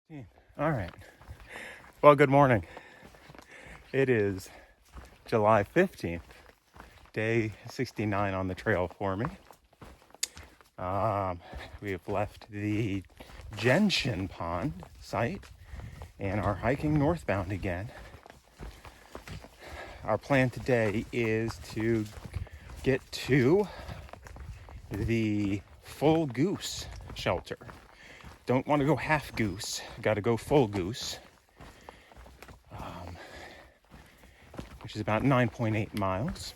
All right. Well, good morning. It is July 15th, day 69 on the trail for me. We have left the Gentian pond site and are hiking northbound again. Our plan today is to get to the full goose shelter. Don't want to go half goose, got to go full goose, which is about 9.8 miles.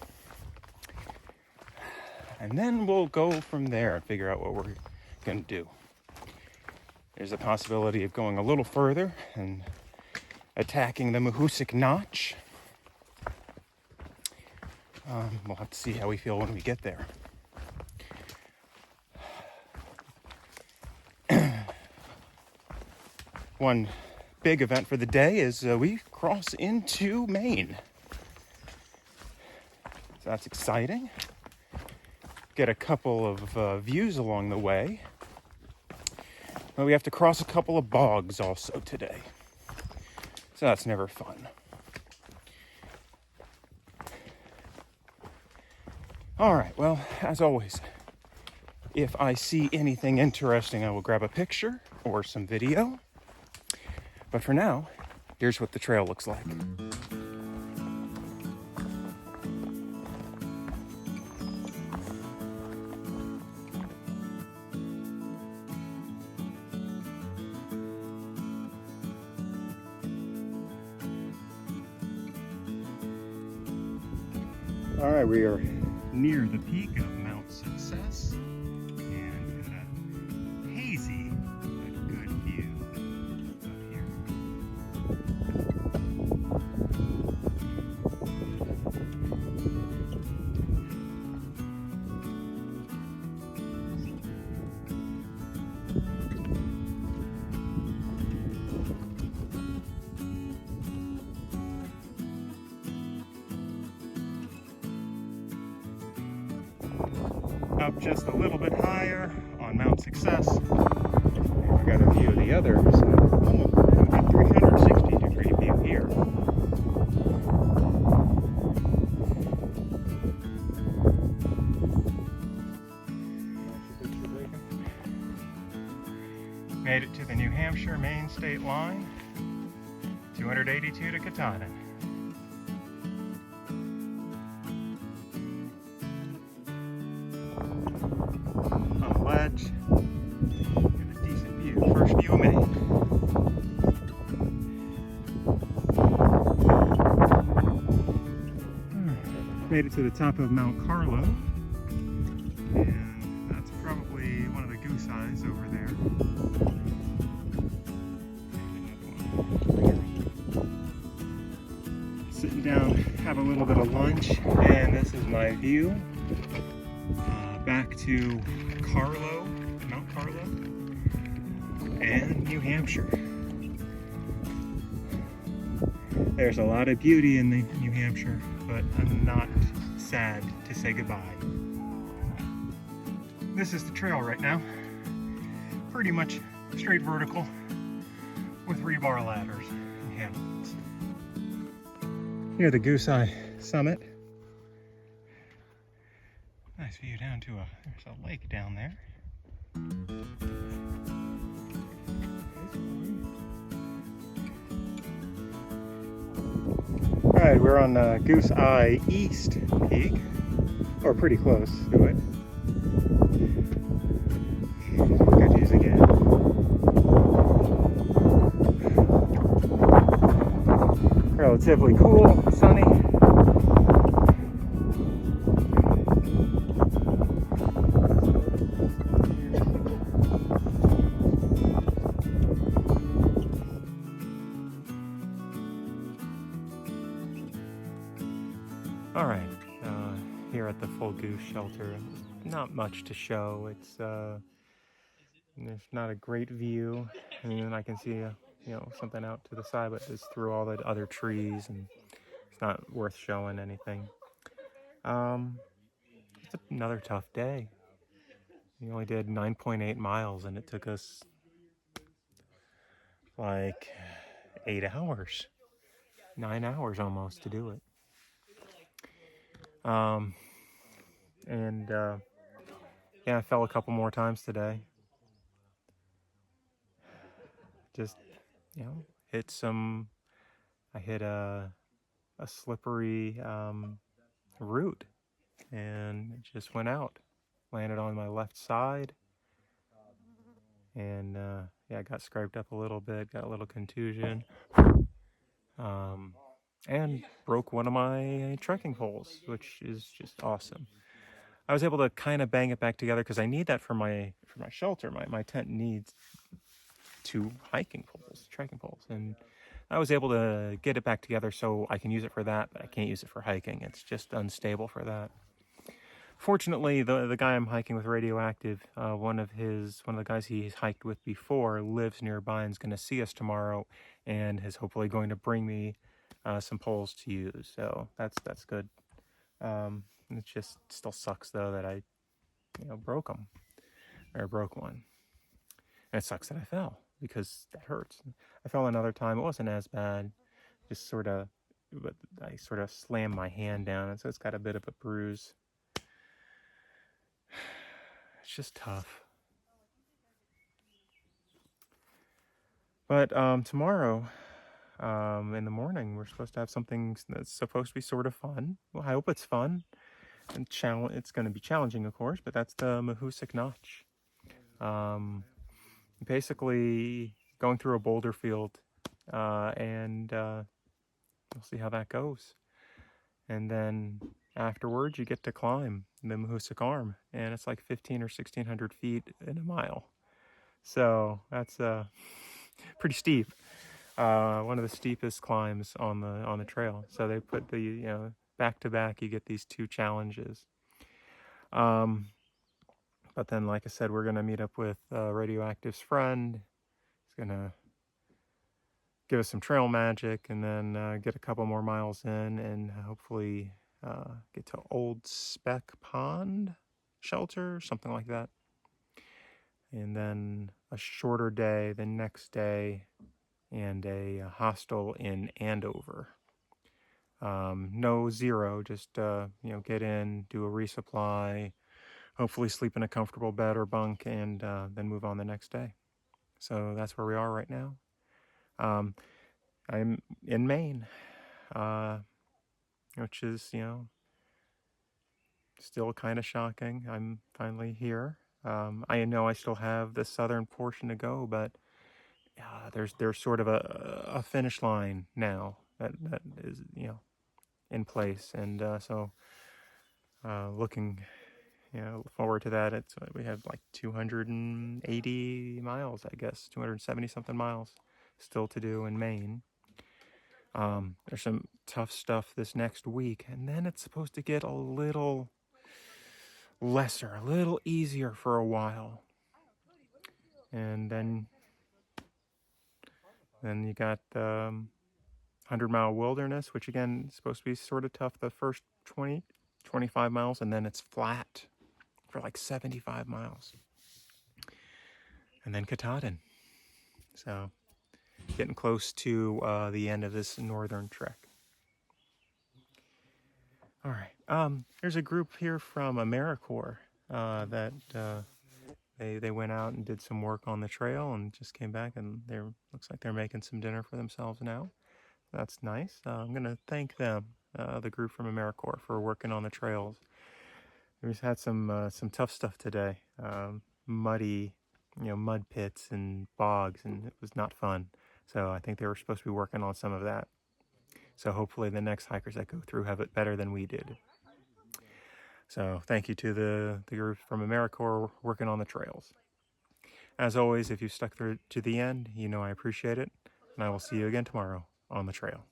And then we'll go from there and figure out what we're going to do. There's a possibility of going a little further and attacking the Mahoosuc Notch. We'll have to see how we feel when we get there. One big event for the day is we cross into Maine. So that's exciting. Get a couple of views along the way. But we have to cross a couple of bogs also today. So that's never fun. All right, well, as always, if I see anything interesting, I will grab a picture or some video. But for now, here's what the trail looks like. All right, we are near the peak of Mount Success and got a hazy but good view up here. Up just a little bit higher on Mount Success. We've got a view of the others. Almost a 360-degree view here. Made it to the New Hampshire-Maine state line. 282 to Katahdin. On the ledge, get a decent view. First view of Maine. Made it to the top of Mount Carlo, and that's probably one of the goose eyes over there. Sitting down, have a little bit of lunch, and this is my view back to Carlo, Mount Carlo, and New Hampshire. There's a lot of beauty in the New Hampshire, but I'm not sad to say goodbye. This is the trail right now. Pretty much straight vertical with rebar ladders and handholds. Near the Goose Eye summit. Nice view down to there's a lake down there. All right, we're on Goose Eye East Peak, or pretty close to it. Good views again. Relatively cool, sunny. All right, here at the Full Goose Shelter, not much to show. It's there's not a great view, and then I can see something out to the side, but it's through all the other trees, and it's not worth showing anything. It's another tough day. We only did 9.8 miles, and it took us like 8 hours, 9 hours almost to do it. And yeah, I fell a couple more times today. Just, I hit a slippery root, and it just went out. Landed on my left side, and yeah, I got scraped up a little bit, got a little contusion, and broke one of my trekking poles, which is just awesome. I was able to kind of bang it back together because I need that for my shelter. My tent needs 2 hiking poles, trekking poles, and I was able to get it back together so I can use it for that, but I can't use it for hiking. It's just unstable for that. Fortunately, the guy I'm hiking with, Radioactive, one of the guys he's hiked with before, lives nearby and is going to see us tomorrow, and is hopefully going to bring me some poles to use. So that's good. It just still sucks though that I broke one, and it sucks that I fell because that hurts. I fell another time. It wasn't as bad, but I sort of slammed my hand down, and so it's got a bit of a bruise. It's just tough. But tomorrow, in the morning, we're supposed to have something that's supposed to be sort of fun. Well, I hope it's fun and it's going to be challenging, of course, but that's the Mahoosuc Notch. Basically, going through a boulder field, and we'll see how that goes. And then afterwards, you get to climb the Mahoosuc Arm, and it's like 1,500 or 1,600 feet in a mile. So that's pretty steep. One of the steepest climbs on the trail. So they put the back to back. You get these 2 challenges. But then, like I said, we're gonna meet up with Radioactive's friend. He's gonna give us some trail magic, and then get a couple more miles in, and hopefully get to Old Speck Pond shelter, something like that. And then a shorter day the next day, and a hostel in Andover. No zero, just get in, do a resupply, hopefully sleep in a comfortable bed or bunk, and then move on the next day. So that's where we are right now. I'm in Maine, which is still kind of shocking. I'm finally here. I know I still have the southern portion to go, but there's sort of a finish line now that is in place, and so looking forward to that. We have like 280 miles, I guess, 270 something miles still to do in Maine. There's some tough stuff this next week, and then it's supposed to get a little lesser, a little easier for a while, and then you got 100-mile wilderness, which again is supposed to be sort of tough the first 20, 25 miles, and then it's flat for like 75 miles. And then Katahdin. So getting close to the end of this northern trek. All right. There's a group here from AmeriCorps that they went out and did some work on the trail and just came back, and looks like they're making some dinner for themselves now. That's nice. I'm going to thank them, the group from AmeriCorps, for working on the trails. We've had some tough stuff today. Muddy, mud pits and bogs, and it was not fun. So I think they were supposed to be working on some of that. So hopefully the next hikers that go through have it better than we did. So thank you to the group from AmeriCorps working on the trails. As always, if you've stuck through to the end, I appreciate it. And I will see you again tomorrow on the trail.